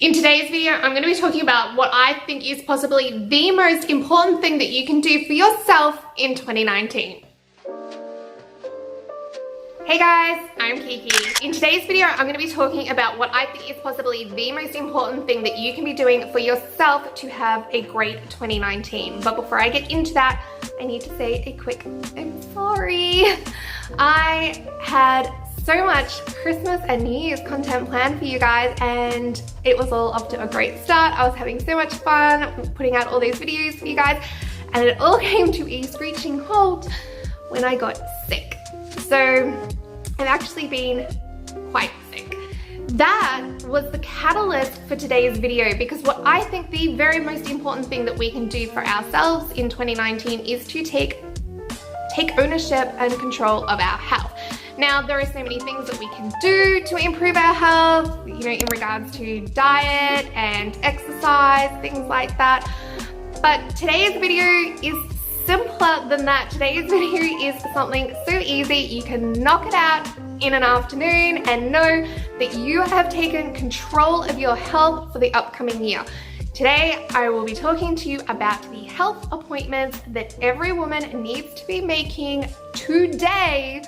In today's video, I'm going to be talking about what I think is possibly the most important thing that you can do for yourself in 2019. Hey guys, I'm Kiki. In today's video, I'm going to be talking about what I think is possibly the most important thing that you can be doing for yourself to have a great 2019. But before I get into that, I need to say a quick, I'm sorry. I had so much Christmas and New Year's content planned for you guys and it was all off to a great start. I was having so much fun putting out all these videos for you guys and it all came to a screeching halt when I got sick. So I've actually been quite sick. That was the catalyst for today's video because what I think the very most important thing that we can do for ourselves in 2019 is to take ownership and control of our health. Now, there are so many things that we can do to improve our health, you know, in regards to diet and exercise, things like that. But today's video is simpler than that. Today's video is something so easy, you can knock it out in an afternoon and know that you have taken control of your health for the upcoming year. Today, I will be talking to you about the health appointments that every woman needs to be making today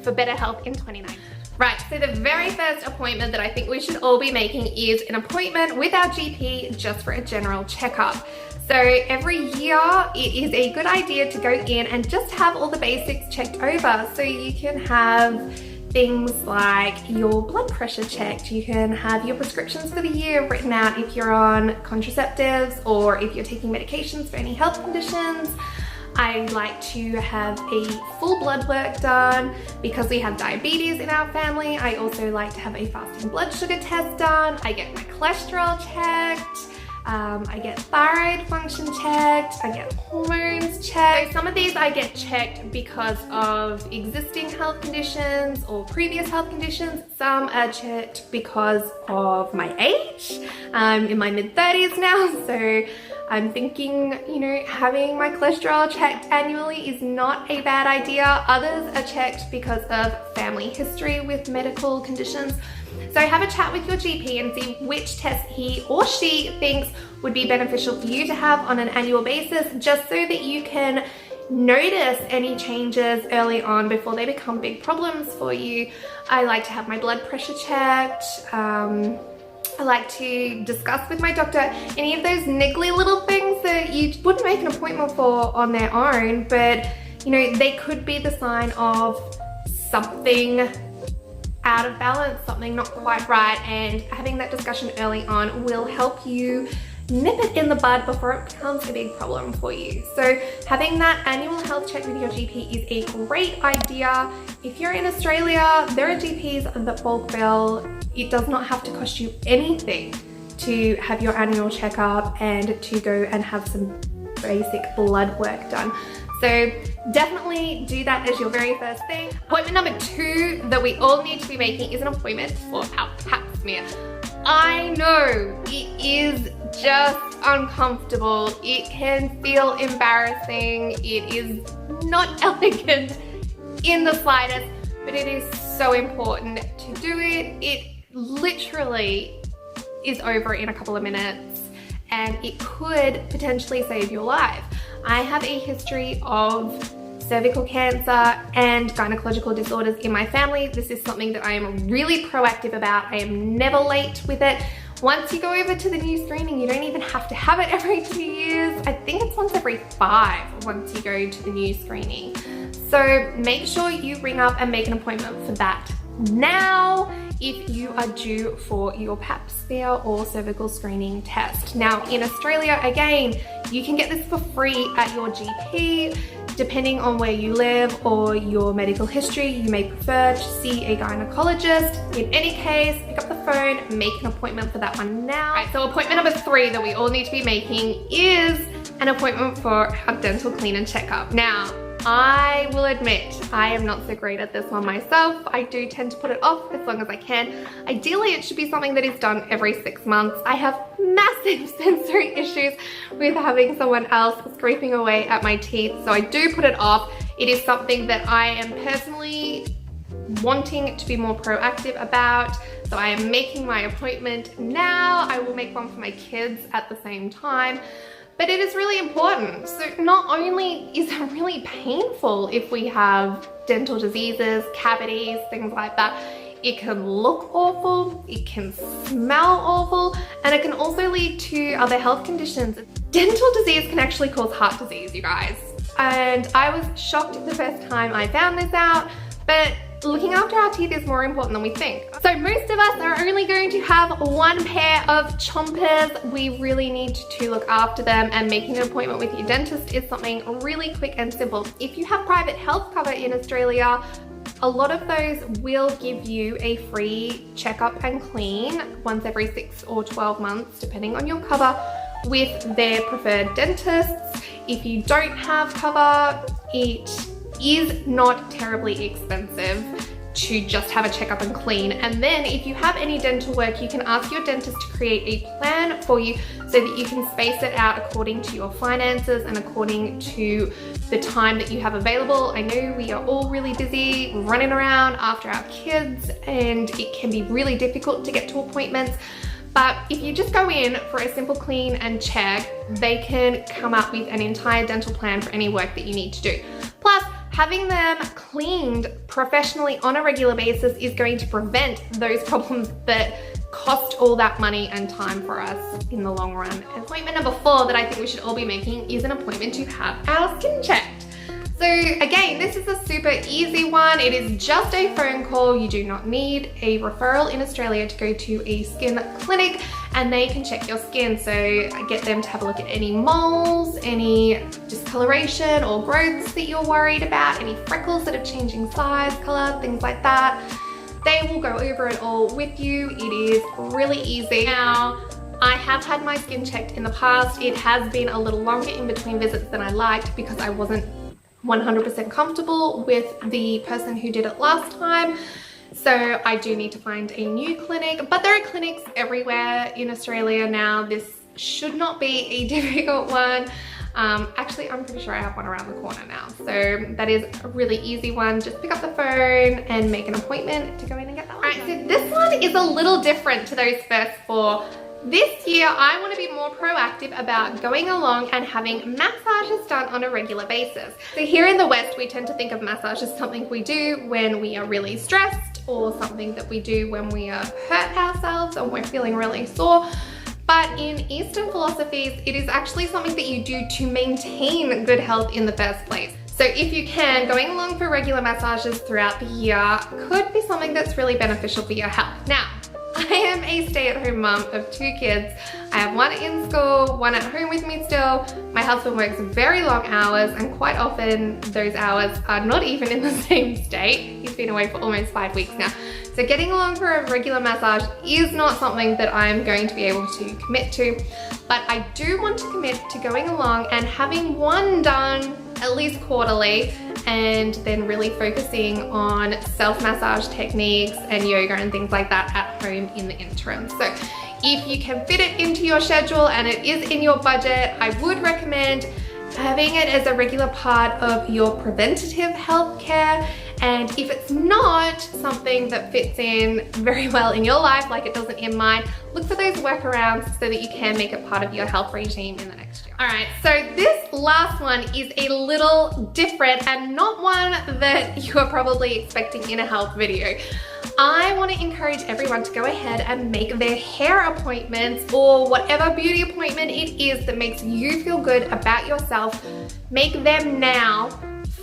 for better health in 2019. Right, so the very first appointment that I think we should all be making is an appointment with our GP just for a general checkup. So every year, it is a good idea to go in and just have all the basics checked over. So you can have things like your blood pressure checked, you can have your prescriptions for the year written out if you're on contraceptives or if you're taking medications for any health conditions. I like to have a full blood work done because we have diabetes in our family. I also like to have a fasting blood sugar test done. I get my cholesterol checked. I get thyroid function checked. I get hormones checked. Some of these I get checked because of existing health conditions or previous health conditions. Some are checked because of my age. I'm in my mid-30s now, so I'm thinking, you know, having my cholesterol checked annually is not a bad idea. Others are checked because of family history with medical conditions. So have a chat with your GP and see which test he or she thinks would be beneficial for you to have on an annual basis, just so that you can notice any changes early on before they become big problems for you. I like to have my blood pressure checked. I like to discuss with my doctor any of those niggly little things that you wouldn't make an appointment for on their own, but you know, they could be the sign of something out of balance, something not quite right, and having that discussion early on will help you nip it in the bud before it becomes a big problem for you. So having that annual health check with your GP is a great idea. If you're in Australia, there are GPs that bulk bill. It does not have to cost you anything to have your annual checkup and to go and have some basic blood work done. So definitely do that as your very first thing. Appointment number 2 that we all need to be making is an appointment for our pap smear. I know it is just uncomfortable. It can feel embarrassing. It is not elegant in the slightest, but it is so important to do it. It literally is over in a couple of minutes and it could potentially save your life. I have a history of cervical cancer and gynecological disorders in my family. This is something that I am really proactive about. I am never late with it. Once you go over to the new screening, you don't even have to have it every 2 years. I think it's once every 5 once you go to the new screening. So make sure you ring up and make an appointment for that now if you are due for your pap smear or cervical screening test. Now in Australia, again, you can get this for free at your GP. Depending on where you live or your medical history, you may prefer to see a gynecologist. In any case, pick up the phone, make an appointment for that one now. Right, so appointment number 3 that we all need to be making is an appointment for a dental clean and checkup. Now, I will admit, I am not so great at this one myself. I do tend to put it off as long as I can. Ideally, it should be something that is done every 6 months. I have massive sensory issues with having someone else scraping away at my teeth, so I do put it off. It is something that I am personally wanting to be more proactive about, So I am making my appointment now. I will make one for my kids at the same time. But it is really important. So not only is it really painful if we have dental diseases, cavities, things like that, it can look awful, it can smell awful, and it can also lead to other health conditions. Dental disease can actually cause heart disease, you guys. And I was shocked the first time I found this out, but looking after our teeth is more important than we think. So most of us are only going to have one pair of chompers. We really need to look after them, and making an appointment with your dentist is something really quick and simple. If you have private health cover in Australia, a lot of those will give you a free checkup and clean once every 6 or 12 months, depending on your cover, with their preferred dentists. If you don't have cover, it is not terribly expensive to just have a checkup and clean. And then if you have any dental work, you can ask your dentist to create a plan for you so that you can space it out according to your finances and according to the time that you have available. I know we are all really busy running around after our kids, and it can be really difficult to get to appointments. But if you just go in for a simple clean and check, they can come up with an entire dental plan for any work that you need to do. Plus, having them cleaned professionally on a regular basis is going to prevent those problems that cost all that money and time for us in the long run. Appointment number 4 that I think we should all be making is an appointment to have our skin checked. So again, this is a super easy one. It is just a phone call. You do not need a referral in Australia to go to a skin clinic, and they can check your skin. So get them to have a look at any moles, any discoloration or growths that you're worried about, any freckles that are changing size, color, things like that. They will go over it all with you. It is really easy. Now, I have had my skin checked in the past. It has been a little longer in between visits than I liked because I wasn't 100% comfortable with the person who did it last time. So I do need to find a new clinic, but there are clinics everywhere in Australia now. This should not be a difficult one. Actually, I'm pretty sure I have one around the corner now. So that is a really easy one. Just pick up the phone and make an appointment to go in and get that one. All right, so this one is a little different to those first 4. This year, I want to be more proactive about going along and having massages done on a regular basis. So here in the West, we tend to think of massage as something we do when we are really stressed, or something that we do when we are hurt ourselves or we're feeling really sore. But in Eastern philosophies, it is actually something that you do to maintain good health in the first place. So if you can, going along for regular massages throughout the year could be something that's really beneficial for your health. Now, I am a stay-at-home mom of 2 kids. I have one in school, one at home with me still. My husband works very long hours, and quite often those hours are not even in the same state. He's been away for almost 5 weeks now. So getting along for a regular massage is not something that I'm going to be able to commit to, but I do want to commit to going along and having one done at least quarterly, and then really focusing on self-massage techniques and yoga and things like that at home in the interim. So if you can fit it into your schedule and it is in your budget, I would recommend having it as a regular part of your preventative health care. And if it's not something that fits in very well in your life, like it doesn't in mine, look for those workarounds so that you can make it part of your health regime in the next year. All right, so this last one is a little different and not one that you are probably expecting in a health video. I want to encourage everyone to go ahead and make their hair appointments, or whatever beauty appointment it is that makes you feel good about yourself, make them now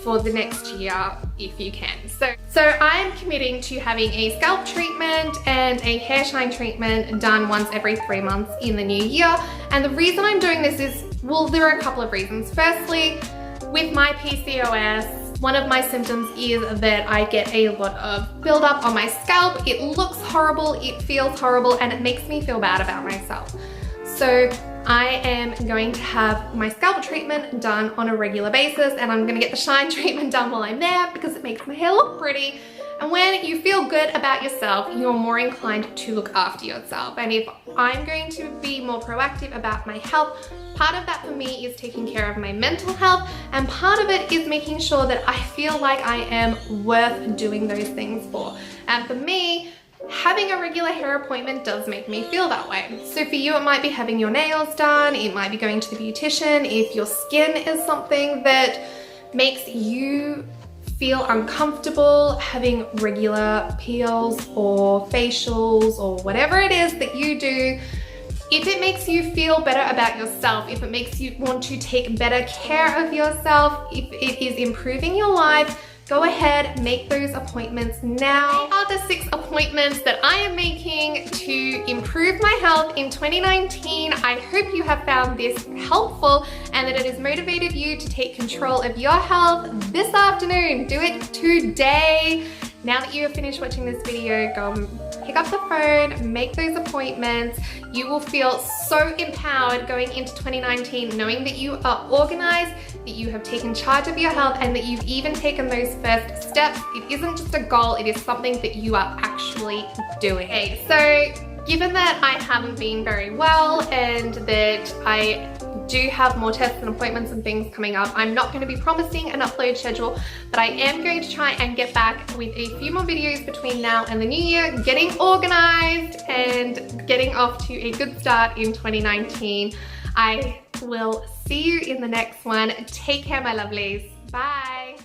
for the next year if you can. So I'm committing to having a scalp treatment and a hair shine treatment done once every 3 months in the new year. And the reason I'm doing this is, well, there are a couple of reasons. Firstly, with my PCOS, one of my symptoms is that I get a lot of buildup on my scalp. It looks horrible, it feels horrible, and it makes me feel bad about myself. So I am going to have my scalp treatment done on a regular basis, and I'm gonna get the shine treatment done while I'm there because it makes my hair look pretty. And when you feel good about yourself, you're more inclined to look after yourself. And if I'm going to be more proactive about my health, part of that for me is taking care of my mental health, and part of it is making sure that I feel like I am worth doing those things for. And for me, having a regular hair appointment does make me feel that way. So for you, it might be having your nails done, it might be going to the beautician. If your skin is something that makes you feel uncomfortable, having regular peels or facials or whatever it is that you do, if it makes you feel better about yourself, if it makes you want to take better care of yourself, if it is improving your life, go ahead, make those appointments now. Here are the 6 appointments that I am making to improve my health in 2019. I hope you have found this helpful and that it has motivated you to take control of your health this afternoon. Do it today. Now that you have finished watching this video, go and pick up the phone, make those appointments. You will feel so empowered going into 2019, knowing that you are organized, that you have taken charge of your health, and that you've even taken those first steps. It isn't just a goal, it is something that you are actually doing. Okay, so given that I haven't been very well and that I do have more tests and appointments and things coming up, I'm not going to be promising an upload schedule, but I am going to try and get back with a few more videos between now and the new year, getting organized and getting off to a good start in 2019. I will see you in the next one. Take care, my lovelies. Bye.